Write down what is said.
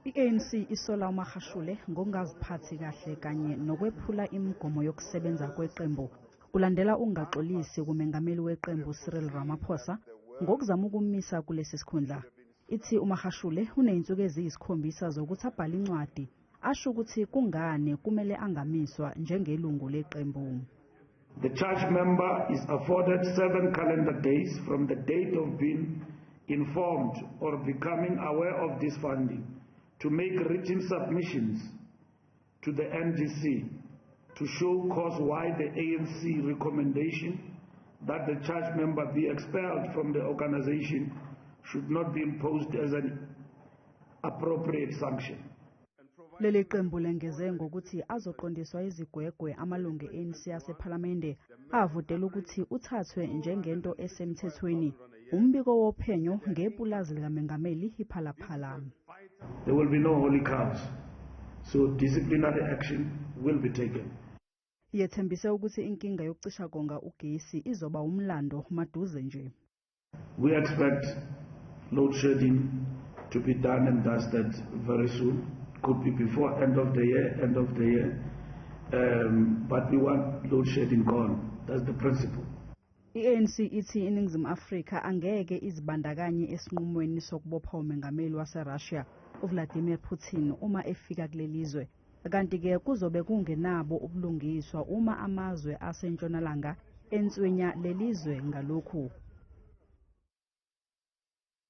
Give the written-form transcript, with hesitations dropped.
I-ANC isola uMagashule ngokungaziphathi kahle kanye nokwephula imigomo yokusebenza kweqembu kulandela ungaxolisi kumengameli weqembu Cyril Ramaphosa ngokuzama ukumisa kulesi sikhundla. Ithi uMagashule uneyinsuku eziyisikhombisa zokuthi abhale incwadi asho ukuthi kungani kumele angamiswa njengelungu leqembu. The church member is afforded 7 calendar days from the date of being informed or becoming aware of this funding to make written submissions to the NGC to show cause why the ANC recommendation that the church member be expelled from the organization should not be imposed as an appropriate sanction. Leli qembu lengeze ngokuthi azoqondiswa izigwegwe amalungu e-ANC asephalamende avotela ukuthi uthathwe njengento esemthethweni umbiko wophenyo ngepulazi likamengameli iphalaphala. There will be no holy cows, so disciplinary action will be taken. Yethembise ukuthi inkinga yokucisha konga ugesi izoba umlando maduze nje. We expect load shedding to be done and dusted very soon. Could be before end of the year, but we want load shedding gone. That's the principle. I-ANC ithi iNingizimu Afrika angeke izibandakanye esinqumweni sokubopha umengameli waseRussia uVladimir Putin uma efika kulelizwe. Kanti-ke kuzobe kungenabo ubulungiswa uma amazwe asentshonalanga enswenya lelizwe ngalokhu.